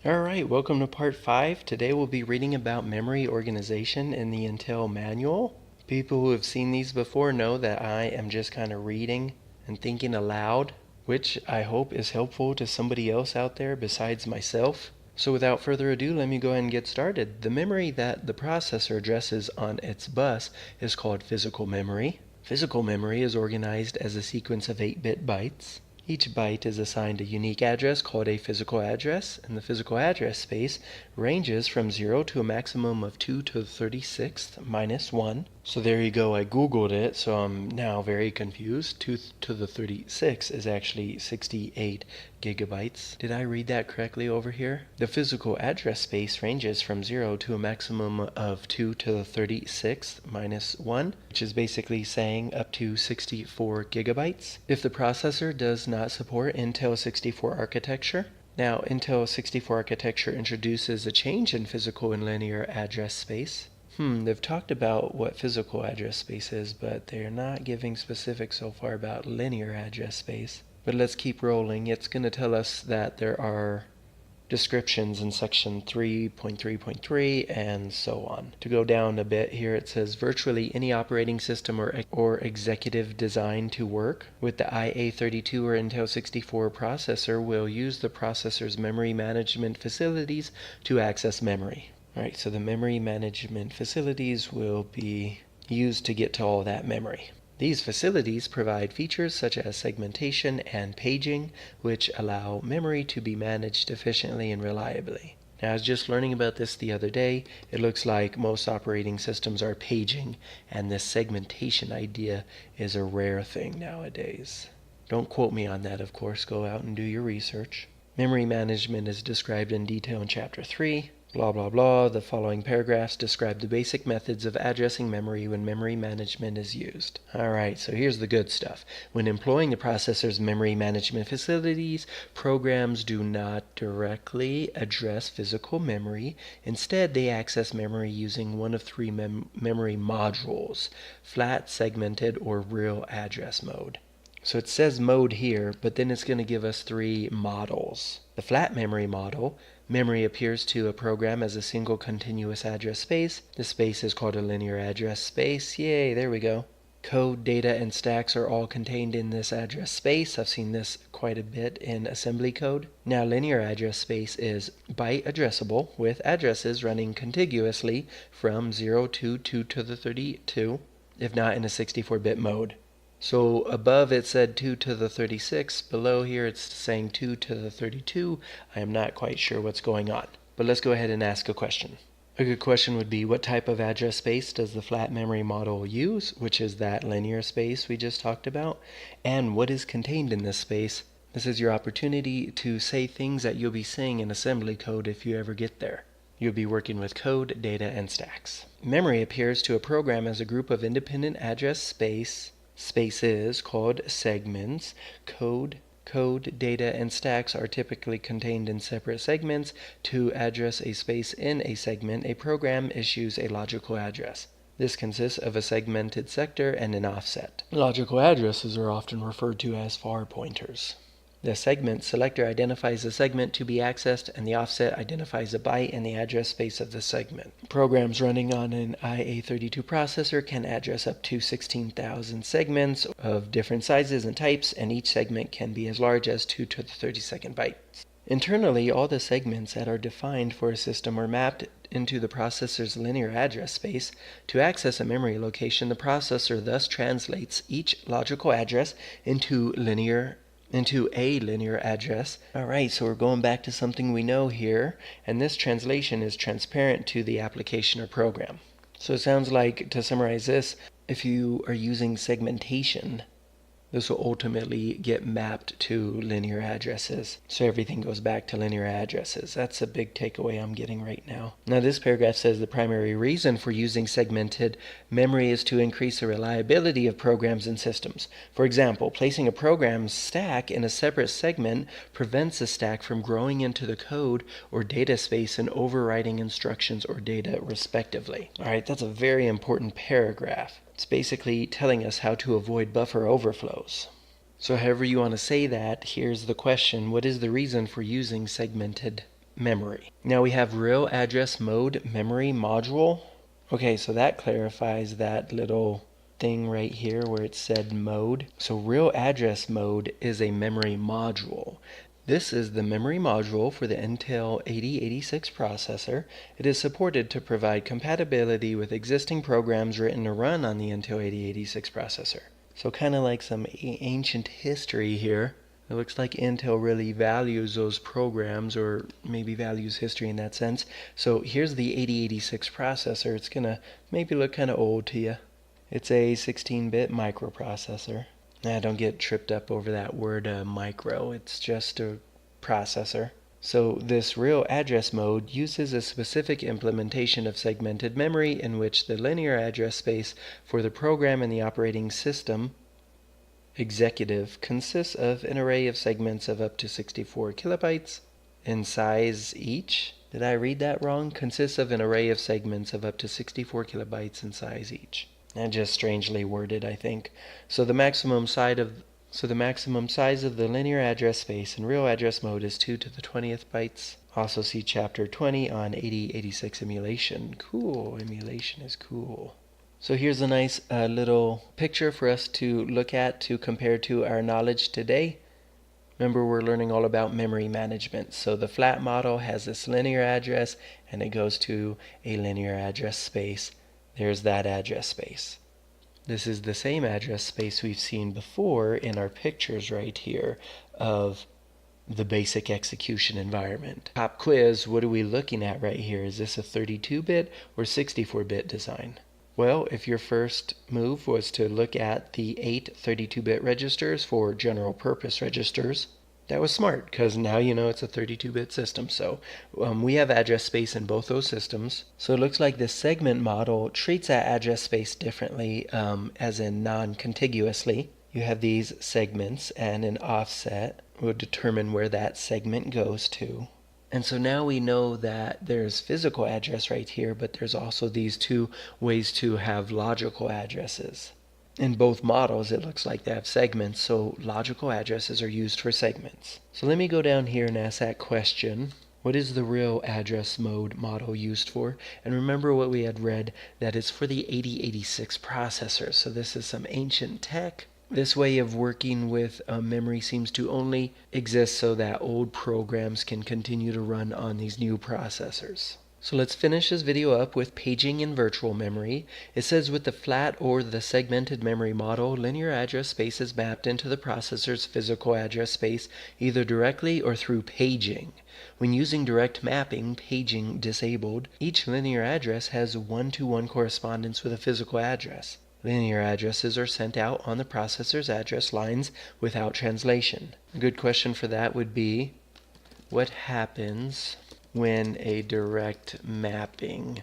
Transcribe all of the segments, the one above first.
Alright, welcome to part 5. Today we'll be reading about memory organization in the Intel manual. People who have seen these before know that I am just kind of reading and thinking aloud, which I hope is helpful to somebody else out there besides myself. So without further ado, let me go ahead and get started. The memory that the processor addresses on its bus is called physical memory. Physical memory is organized as a sequence of 8-bit bytes. Each byte is assigned a unique address called a physical address, and the physical address space ranges from 0 to a maximum of 2 to the 36th minus 1. So there you go, I googled it, so I'm now very confused. 2 to the 36 is actually 68 gigabytes. Did I read that correctly over here? The physical address space ranges from 0 to a maximum of 2 to the 36th minus 1, which is basically saying up to 64 gigabytes. If the processor does not support Intel 64 architecture, now Intel 64 architecture introduces a change in physical and linear address space. They've talked about what physical address space is, but they're not giving specifics so far about linear address space. But let's keep rolling. It's going to tell us that there are descriptions in section 3.3.3 and so on. To go down a bit here, it says virtually any operating system or executive designed to work with the IA32 or Intel 64 processor will use the processor's memory management facilities to access memory. Alright, so the memory management facilities will be used to get to all that memory. These facilities provide features such as segmentation and paging, which allow memory to be managed efficiently and reliably. Now, I was just learning about this the other day. It looks like most operating systems are paging, and this segmentation idea is a rare thing nowadays. Don't quote me on that, of course. Go out and do your research. Memory management is described in detail in Chapter 3. Blah, blah, blah. The following paragraphs describe the basic methods of addressing memory when memory management is used. Alright, so here's the good stuff. When employing the processor's memory management facilities, programs do not directly address physical memory. Instead, they access memory using one of three memory modules: flat, segmented, or real address mode. So it says mode here, but then it's going to give us three models. The flat memory model, memory appears to a program as a single continuous address space. The space is called a linear address space. Yay, there we go. Code, data, and stacks are all contained in this address space. I've seen this quite a bit in assembly code. Now, linear address space is byte addressable with addresses running contiguously from 0 to 2 to the 32, if not in a 64-bit mode. So above it said 2 to the 36, below here it's saying 2 to the 32. I am not quite sure what's going on. But let's go ahead and ask a question. A good question would be, what type of address space does the flat memory model use, which is that linear space we just talked about, and what is contained in this space? This is your opportunity to say things that you'll be saying in assembly code if you ever get there. You'll be working with code, data, and stacks. Memory appears to a program as a group of independent address spaces called segments. Code, data, and stacks are typically contained in separate segments. To address a space in a segment, a program issues a logical address. This consists of a segmented sector and an offset. Logical addresses are often referred to as far pointers. The segment selector identifies the segment to be accessed, and the offset identifies a byte in the address space of the segment. Programs running on an IA32 processor can address up to 16,000 segments of different sizes and types, and each segment can be as large as 2 to the 32nd bytes. Internally, all the segments that are defined for a system are mapped into the processor's linear address space. To access a memory location, the processor thus translates each logical address into a linear address. Alright, so we're going back to something we know here, and this translation is transparent to the application or program. So it sounds like, to summarize this, if you are using segmentation, this will ultimately get mapped to linear addresses. So everything goes back to linear addresses. That's a big takeaway I'm getting right now. Now this paragraph says the primary reason for using segmented memory is to increase the reliability of programs and systems. For example, placing a program's stack in a separate segment prevents the stack from growing into the code or data space and overwriting instructions or data respectively. Alright, that's a very important paragraph. It's basically telling us how to avoid buffer overflows. So however you want to say that, here's the question: what is the reason for using segmented memory. Now we have real address mode memory module. Okay, so that clarifies that little thing right here where it said mode. So real address mode is a memory module. This is the memory module for the Intel 8086 processor. It is supported to provide compatibility with existing programs written to run on the Intel 8086 processor. So kind of like some ancient history here. It looks like Intel really values those programs, or maybe values history in that sense. So here's the 8086 processor. It's going to maybe look kind of old to you. It's a 16-bit microprocessor. Don't get tripped up over that word micro. It's just a processor. So this real address mode uses a specific implementation of segmented memory in which the linear address space for the program and the operating system executive consists of an array of segments of up to 64 kilobytes in size each. Did I read that wrong? Consists of an array of segments of up to 64 kilobytes in size each. And just strangely worded, I think. So the maximum size of the linear address space in real address mode is 2 to the 20th bytes. Also see chapter 20 on 8086 emulation. Cool, emulation is cool. So here's a nice little picture for us to look at to compare to our knowledge today. Remember, we're learning all about memory management. So the flat model has this linear address and it goes to a linear address space. There's that address space. This is the same address space we've seen before in our pictures right here of the basic execution environment. Pop quiz, what are we looking at right here? Is this a 32-bit or 64-bit design? Well, if your first move was to look at the 8 32-bit registers for general purpose registers, that was smart, because now you know it's a 32-bit system. So we have address space in both those systems. So it looks like the segment model treats that address space differently, as in non-contiguously. You have these segments, and an offset will determine where that segment goes to. And so now we know that there's physical address right here, but there's also these two ways to have logical addresses. In both models, it looks like they have segments, so logical addresses are used for segments. So let me go down here and ask that question. What is the real address mode model used for? And remember what we had read, that it's for the 8086 processor. So this is some ancient tech. This way of working with memory seems to only exist so that old programs can continue to run on these new processors. So let's finish this video up with paging in virtual memory. It says with the flat or the segmented memory model, linear address space is mapped into the processor's physical address space either directly or through paging. When using direct mapping, paging disabled, each linear address has one-to-one correspondence with a physical address. Linear addresses are sent out on the processor's address lines without translation. A good question for that would be, what happens when a direct mapping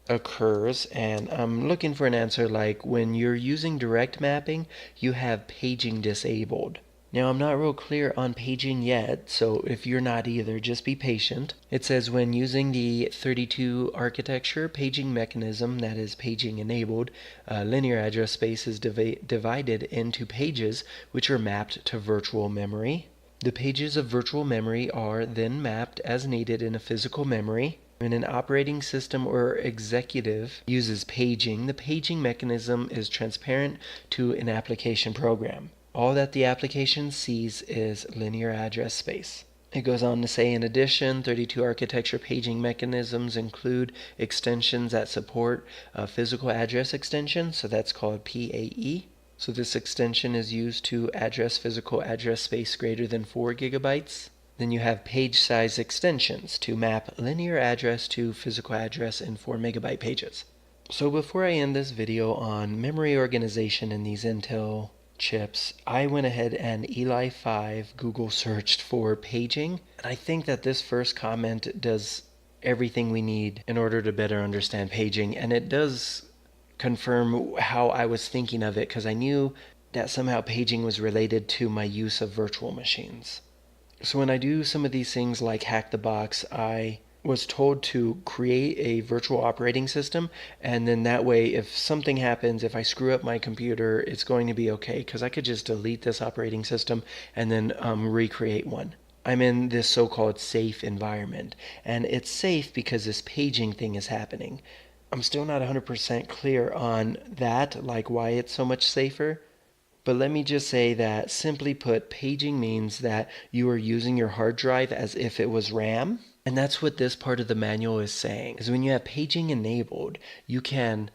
occurs? And I'm looking for an answer like, when you're using direct mapping, you have paging disabled. Now, I'm not real clear on paging yet, so if you're not either, just be patient. It says when using the 32 architecture paging mechanism, that is paging enabled, linear address space is divided into pages which are mapped to virtual memory. The pages of virtual memory are then mapped as needed in a physical memory. When an operating system or executive uses paging, the paging mechanism is transparent to an application program. All that the application sees is linear address space. It goes on to say, in addition, 32 architecture paging mechanisms include extensions that support a physical address extension, so that's called PAE. So this extension is used to address physical address space greater than 4 gigabytes. Then you have page size extensions to map linear address to physical address in 4 megabyte pages. So before I end this video on memory organization in these Intel chips, I went ahead and Eli5 Google searched for paging, and I think that this first comment does everything we need in order to better understand paging, and it does confirm how I was thinking of it, because I knew that somehow paging was related to my use of virtual machines. So when I do some of these things like Hack the Box, I was told to create a virtual operating system, and then that way if something happens, if I screw up my computer, it's going to be okay, because I could just delete this operating system and then recreate one. I'm in this so-called safe environment. And it's safe because this paging thing is happening. I'm still not 100% clear on that, like why it's so much safer. But let me just say that, simply put, paging means that you are using your hard drive as if it was RAM. And that's what this part of the manual is saying, is when you have paging enabled, you can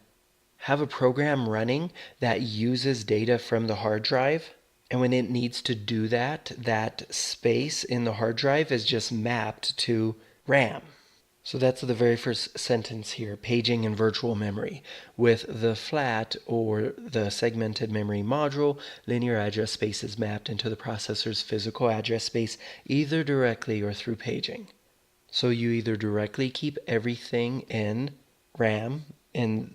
have a program running that uses data from the hard drive. And when it needs to do that, that space in the hard drive is just mapped to RAM. So that's the very first sentence here, paging in virtual memory. With the flat or the segmented memory module, linear address space is mapped into the processor's physical address space either directly or through paging. So you either directly keep everything in RAM, in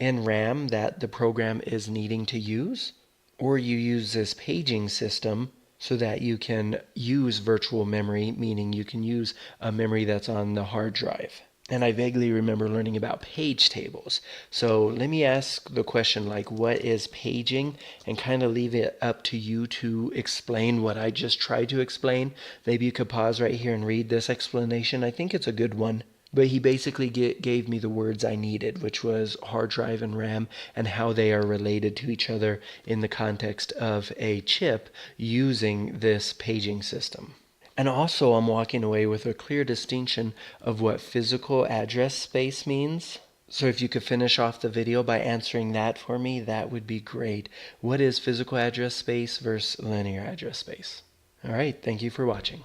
RAM that the program is needing to use, or you use this paging system so that you can use virtual memory, meaning you can use a memory that's on the hard drive. And I vaguely remember learning about page tables. So let me ask the question, like, what is paging? And kind of leave it up to you to explain what I just tried to explain. Maybe you could pause right here and read this explanation. I think it's a good one. But he basically gave me the words I needed, which was hard drive and RAM, and how they are related to each other in the context of a chip using this paging system. And also, I'm walking away with a clear distinction of what physical address space means. So if you could finish off the video by answering that for me, that would be great. What is physical address space versus linear address space? All right, thank you for watching.